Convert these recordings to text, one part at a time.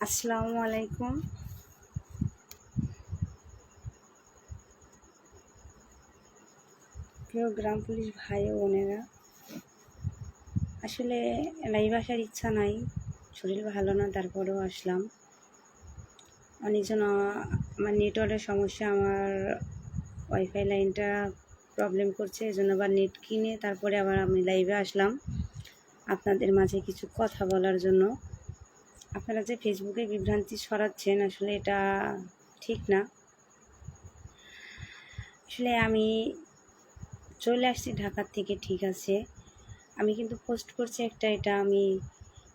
আসসালামু আলাইকুম। প্রিয় গ্রাম পুলিশ ভাই ও বোনেরা, আসলে লাইভ আসার ইচ্ছা নাই, শরীর ভালো না, তারপরেও আসলাম। অনেকজন আমার নেটওয়ার্কের সমস্যা, আমার ওয়াইফাই লাইনটা প্রবলেম করছে, এই জন্য আবার নেট কিনে তারপরে আবার আমি লাইভে আসলাম আপনাদের মাঝে কিছু কথা বলার জন্য। আপনারা যে ফেসবুকে বিভ্রান্তি ছড়াচ্ছেন, আসলে এটা ঠিক না। আসলে আমি চলে আসছি ঢাকার থেকে, ঠিক আছে, আমি কিন্তু পোস্ট করছি একটা, এটা আমি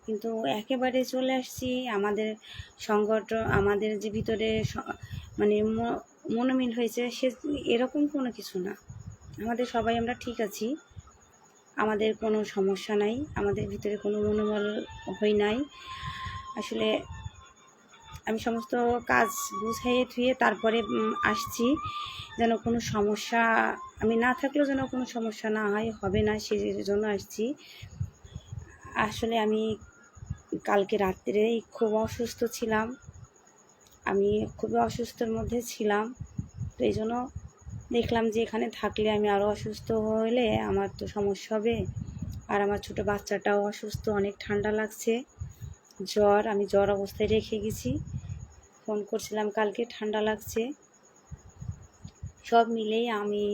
কিন্তু একেবারে চলে আসছি আমাদের সংগঠন, আমাদের যে ভিতরে মানে মনোমিল হয়েছে সে এরকম কোনো কিছু না। আমাদের সবাই আমরা ঠিক আছি, আমাদের কোনো সমস্যা নাই, আমাদের ভিতরে কোনো মনোবল হই নাই। আসলে আমি সমস্ত কাজ গুছাইয়ে থুয়ে তারপরে আসছি, যেন কোনো সমস্যা আমি না থাকলেও যেন কোনো সমস্যা না হয়, হবে না, সেই জন্য আসছি। আসলে আমি কালকে রাত্রেই খুব অসুস্থ ছিলাম, আমি খুবই অসুস্থর মধ্যে ছিলাম, তো এই জন্য দেখলাম যে এখানে থাকলে আমি আরও অসুস্থ হলে আমার তো সমস্যা হবে। আর আমার ছোটো বাচ্চাটাও অসুস্থ, অনেক ঠান্ডা লাগছে, জ্বর, আমি জ্বর অবস্থায় রেখে গেছি, ফোন করছিলাম কালকে, ঠান্ডা লাগছে, সব মিলেই আমি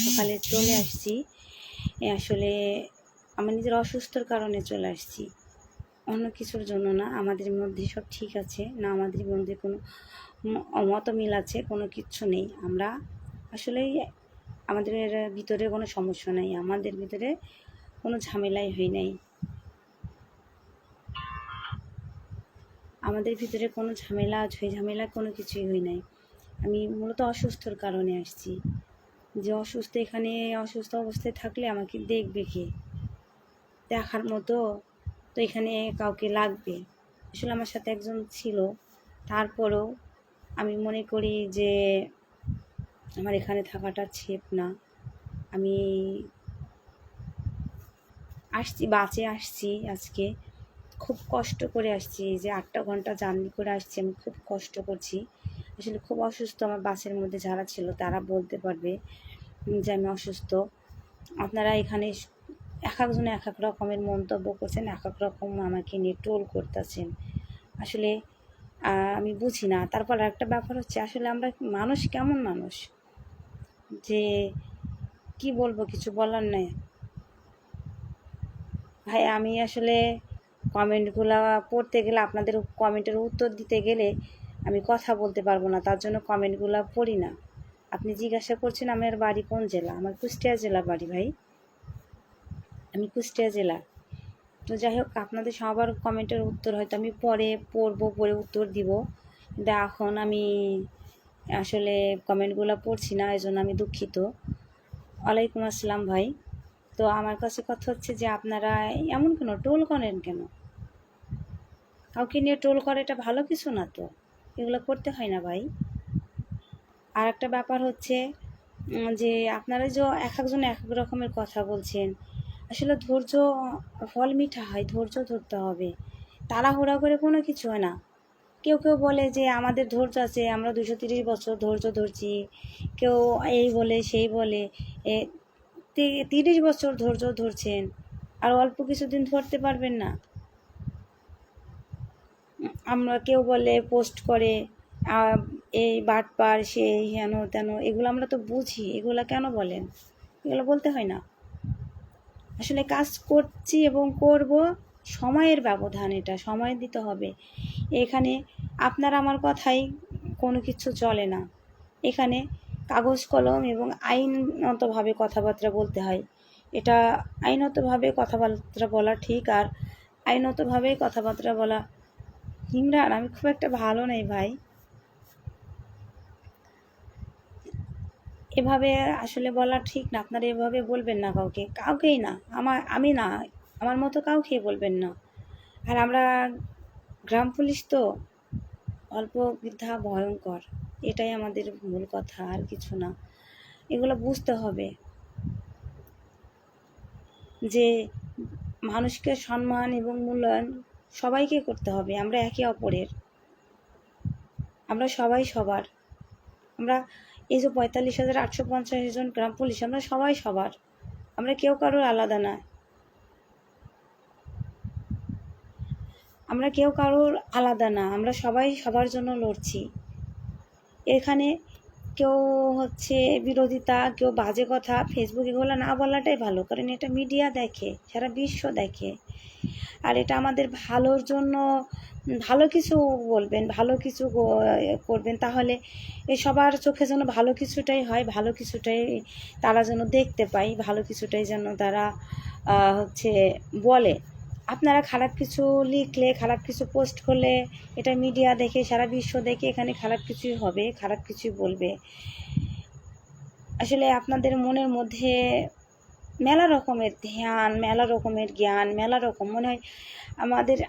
সকালে চলে আসছি। আসলে আমার নিজের অসুস্থর কারণে চলে আসছি, অন্য কিছুর জন্য না। আমাদের মধ্যে সব ঠিক আছে না, আমাদের মধ্যে কোনো মতমিল আছে, কোনো কিচ্ছু নেই। আমরা আসলেই আমাদের ভিতরে কোনো সমস্যা নাই, আমাদের ভিতরে কোনো ঝামেলাই হয় নাই, আমাদের ভিতরে কোনো ঝামেলা ঝামেলা কোনো কিছুই হয় নাই। আমি মূলত অসুস্থর কারণে আসছি, যে অসুস্থ, এখানে অসুস্থ অবস্থায় থাকলে আমাকে দেখবে কে, দেখার মতো তো এখানে কাউকে লাগবে। আসলে আমার সাথে একজন ছিল, তারপরেও আমি মনে করি যে আমার এখানে থাকাটা সেফ না। আমি আসছি, বাসে আসছি, আজকে খুব কষ্ট করে আসছি, যে 8টা ঘন্টা জার্নি করে আসছি, আমি খুব কষ্ট করছি, আসলে খুব অসুস্থ। আমার বাসের মধ্যে যারা ছিল তারা বলতে পারবে যে আমি অসুস্থ। আপনারা এখানে এক একজনে এক এক রকমের মন্তব্য করছেন, এক এক রকম আমাকে নিয়ে ট্রোল করতেছেন, আসলে আমি বুঝি না। তারপর একটা ব্যাপার হচ্ছে, আসলে আমরা মানুষ কেমন মানুষ, যে কি বলবো, কিছু বলার নেই ভাই। আমি আসলে কমেন্টগুলো পড়তে গেলে, আপনাদের কমেন্টের উত্তর দিতে গেলে আমি কথা বলতে পারবো না, তার জন্য কমেন্টগুলো পড়ি না। আপনি জিজ্ঞাসা করছেন আমার বাড়ি কোন জেলা, আমার কুষ্টিয়া জেলা বাড়ি ভাই, আমি কুষ্টিয়া জেলা। তো যাই হোক, আপনাদের সবার কমেন্টের উত্তর হয়তো আমি পরে পড়বো, পরে উত্তর দিব, কিন্তু এখন আমি আসলে কমেন্টগুলো পড়ছি না, এই জন্য আমি দুঃখিত। ওয়ালাইকুম আসসালাম ভাই। তো আমার কাছে কথা হচ্ছে যে আপনারা এমন কেন টোল করেন, কেন কাউকে নিয়ে টোল করে, এটা ভালো কিছু না তো, এগুলো করতে হয় না ভাই। আর একটা ব্যাপার হচ্ছে যে আপনারা যে এক একজন এক এক রকমের কথা বলছেন, আসলে ধৈর্য ফল মিঠা হয়, ধৈর্য ধরতে হবে, তাড়াহুড়া করে কোনো কিছু হয় না। কেউ কেউ বলে যে আমাদের ধৈর্য আছে, আমরা 230 বছর ধৈর্য ধরছি, কেউ এই বলে সেই বলে, 30 বছর ধৈর্য ধরছেন, আর অল্প কিছুদিন ধরতে পারবেন না। আমরা কেউ বলে পোস্ট করে এই বাটপার, সেই হেন তেন, এগুলো আমরা তো বুঝি, এগুলো কেন বলেন, এগুলো বলতে হয় না। আসলে কাজ করছি এবং করব, সময়ের ব্যবধান, এটা সময় দিতে হবে। এখানে আপনার আমার কথাই কোনো কিছু চলে না, এখানে কাগজ কলম এবং আইনতভাবে কথাবার্তা বলতে হয়। এটা আইনতভাবে কথাবার্তা বলা ঠিক, আর আইনতভাবে কথাবার্তা বলা। ইমরান, আমি খুব একটা ভালো নেই ভাই, এভাবে আসলে বলা ঠিক না। আপনারা এভাবে বলবেন না কাউকে, কাউকেই না, আমি না, আমার মতো কাউকেই বলবেন না। আর আমরা গ্রাম পুলিশ তো অল্প বৃদ্ধা ভয়ঙ্কর, এটাই আমাদের মূল কথা, আর কিছু না। এগুলো বুঝতে হবে যে মানুষকে সম্মান এবং মূল্যায়ন সবাইকে করতে হবে, আমরা একে অপরের। আমরা সবাই সবার। আমরা এই যে ৪৫,৮৫০ জন গ্রাম পুলিশ, আমরা সবাই সবার। আমরা কেউ কারোর আলাদা নয়। আমরা কেউ কারোর আলাদা না, আমরা সবাই সবার জন্য লড়ছি। এখানে কেউ হচ্ছে বিরোধিতা, কেউ বাজে কথা, ফেসবুক এগুলো না বলাটাই ভালো, কারণ এটা মিডিয়া দেখে, সারা বিশ্ব দেখে। আর এটা আমাদের ভালোর জন্য ভালো কিছু বলবেন, ভালো কিছু করবেন, তাহলে সবার চোখে যেন ভালো কিছুটাই হয়, ভালো কিছুটাই তারা যেন দেখতে পায়, ভালো কিছুটাই যেন তারা হচ্ছে বলে। আপনারা খারাপ কিছু লিখলে, খারাপ কিছু পোস্ট করলে, এটা মিডিয়া দেখে, সারা বিশ্ব দেখে এখানে খারাপ কিছুই হবে, খারাপ কিছুই বলবে। আসলে আপনাদের মনের মধ্যে মেলা রকমের ধ্যান, মেলা রকমের জ্ঞান, মেলা রকম মনে হয়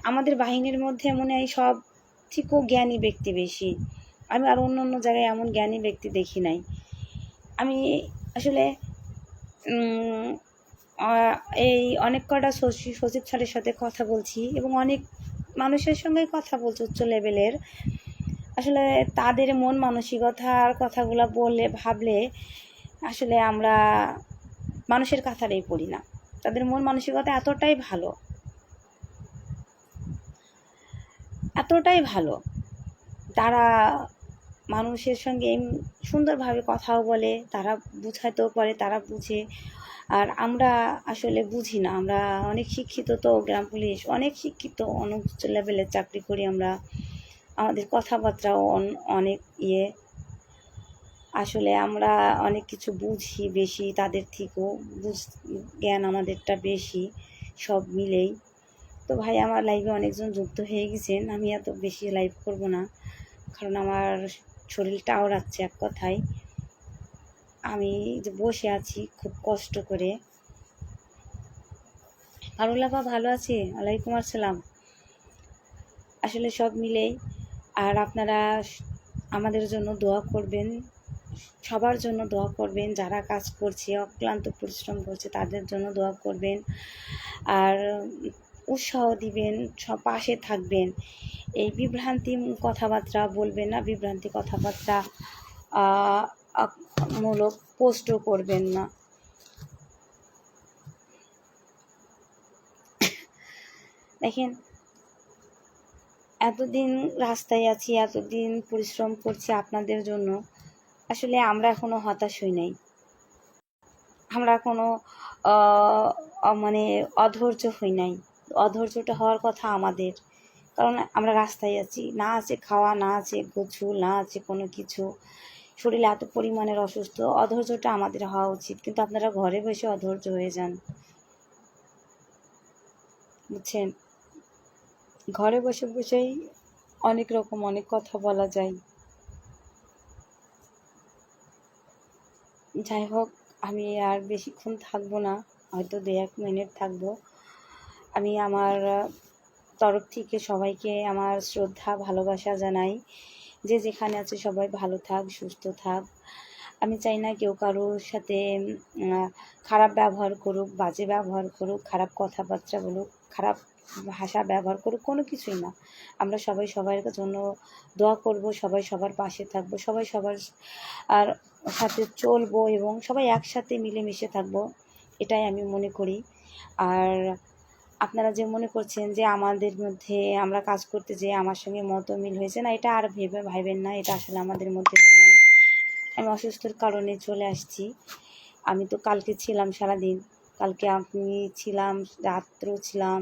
আমাদের বাহিনীর মধ্যে মনে হয় সব থেকেও জ্ঞানী ব্যক্তি বেশি। আমি আর অন্য অন্য জায়গায় এমন জ্ঞানী ব্যক্তি দেখি নাই। আমি আসলে এই অনেক কটা সচিব স্যারের সাথে কথা বলছি এবং অনেক মানুষের সঙ্গে কথা বলছি উচ্চ লেভেলের। আসলে তাদের মন মানসিকতার কথাগুলো বললে, ভাবলে আসলে আমরা মানুষের কাতারেই পড়ি না। তাদের মন মানসিকতা এতটাই ভালো, এতটাই ভালো, তারা মানুষের সঙ্গে সুন্দরভাবে কথাও বলে, তারা বুঝাতেও পারে, তারা বুঝে। আর আমরা আসলে বুঝি না। আমরা অনেক শিক্ষিত, তো গ্রাম পুলিশ অনেক শিক্ষিত, অনেক উচ্চ লেভেলের চাকরি করি আমরা। আমাদের কথাবার্তাও অনেক আসলে আমরা অনেক কিছু বুঝি বেশি তাদের থেকেও, জ্ঞান আমাদেরটা বেশি, সব মিলেই। তো ভাই, আমার লাইভে অনেকজন যুক্ত হয়ে গেছেন, আমি এত বেশি লাইভ করব না, কারণ আমার শরীরটা আওড়াচ্ছে এক কথায়। আমি যে বসে আছি খুব কষ্ট করে। আরুল্লাপা ভালো আছি? ওয়ালাইকুম আসসালাম। আসলে সব মিলেই। আর আপনারা আমাদের জন্য দোয়া করবেন, সবার জন্য দোয়া করবেন, যারা কাজ করছে, অক্লান্ত পরিশ্রম করছে, তাদের জন্য দোয়া করবেন। আর উৎসাহ দিবেন, সব পাশে থাকবেন। এই বিভ্রান্তি কথাবার্তা বলবেন না, বিভ্রান্তি কথাবার্তা মূলক পোস্টও করবেন না। দেখেন, এতদিন রাস্তায় আছি, এতদিন পরিশ্রম করছি আপনাদের জন্য। আসলে আমরা এখনো হতাশ হই নাই, আমরা কোনো মানে অধৈর্য হই নাই। অধৈর্যটা হওয়ার কথা আমাদের, কারণ আমরা রাস্তায় আছি, না আছে খাওয়া, না আছে গোছল, না আছে কোনো কিছু, শরীরে এত পরিমাণের অসুস্থ। অধৈর্যটা আমাদের হওয়া উচিত, কিন্তু আপনারা ঘরে বসে অধৈর্য হয়ে যান, বুঝছেন? ঘরে বসে বসেই অনেক রকম অনেক কথা বলা যায়। যাই হোক, আমি আর বেশিক্ষণ থাকবো না, হয়তো 2-1 মিনিট থাকবো। আমি আমার তরফ থেকে সবাইকে আমার শ্রদ্ধা ভালোবাসা জানাই। যে যেখানে আছে সবাই ভালো থাক, সুস্থ থাক। আমি চাই না কেউ কারোর সাথে খারাপ ব্যবহার করুক, বাজে ব্যবহার করুক, খারাপ কথাবার্তা বলুক, খারাপ ভাষা ব্যবহার করুক, কোনো কিছুই না। আমরা সবাই সবার জন্য দোয়া করব, সবাই সবার পাশে থাকবো, সবাই সবার আর সাথে চলবো এবং সবাই একসাথে মিলেমিশে থাকবো, এটাই আমি মনে করি। আর আপনারা যে মনে করছেন যে আমাদের মধ্যে আমরা কাজ করতে যেয়ে আমার সঙ্গে মত মিল হয়েছে না, এটা আর ভাইবেন না, এটা আসলে আমাদের মধ্যে নাই। আমি অসুস্থর কারণে চলে আসছি। আমি তো কালকে ছিলাম সারাদিন, কালকে আমি ছিলাম, রাত্রেও ছিলাম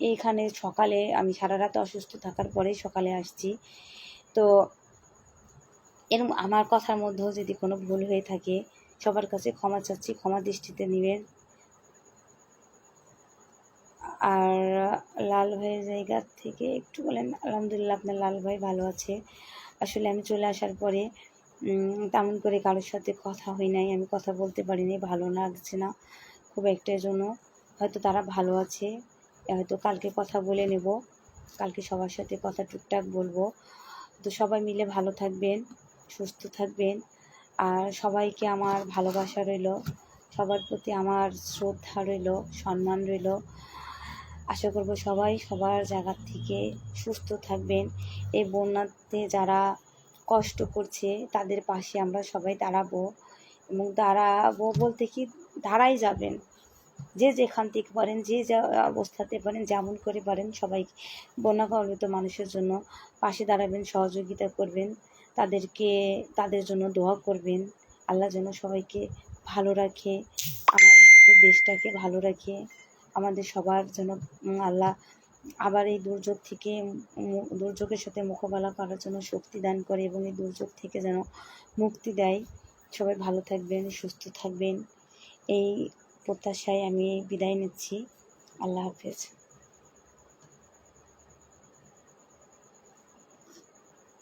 এইখানে। সকালে আমি সারা রাত অসুস্থ থাকার পরেই সকালে আসছি। তো এরকম আমার কথার মধ্যেও যদি কোনো ভুল হয়ে থাকে, সবার কাছে ক্ষমা চাচ্ছি, ক্ষমা দৃষ্টিতে নেবেন। আর লাল ভাইয়ের জায়গা থেকে একটু বলেন। আলহামদুলিল্লাহ, আপনার লাল ভাই ভালো আছে। আসলে আমি চলে আসার পরে তেমন করে কারোর সাথে কথা হয় নাই, আমি কথা বলতে পারিনি, ভালো লাগছে না খুব একটা, জন্য হয়তো তারা ভালো আছে, হয়তো কালকে কথা বলে নেব, কালকে সবার সাথে কথা টুকটাক বলবো। তো সবাই মিলে ভালো থাকবেন, সুস্থ থাকবেন। আর সবাইকে আমার ভালোবাসা রইল, সবার প্রতি আমার শ্রদ্ধা রইল, সম্মান রইল। আশা করব সবাই সবার জায়গা থেকে সুস্থ থাকবেন। এই বন্যাতে যারা কষ্ট করছে তাদের পাশে আমরা সবাই দাঁড়াবো, এবং দাঁড়াবো বলতে কি দাঁড়াই যাবেন, যে যেখান থেকে পারেন, যে যা অবস্থাতে পারেন, যেমন করে পারেন সবাই বন্যা কবলিত মানুষের জন্য পাশে দাঁড়াবেন, সহযোগিতা করবেন, তাদের জন্য দোয়া করবেন। আল্লাহ যেন সবাইকে ভালো রাখে, আমাদের দেশটাকে ভালো রাখে, আমাদের সবার যেন আল্লাহ আবার এই দুর্যোগ থেকে দুর্যোগের সাথে মোকাবেলা করার জন্য শক্তি দান করে, এবং এই দুর্যোগ থেকে যেন মুক্তি দেয়। সবাই ভালো থাকবেন, সুস্থ থাকবেন, এই প্রত্যাশায় আমি বিদায় নিচ্ছি। আল্লাহ হাফেজ।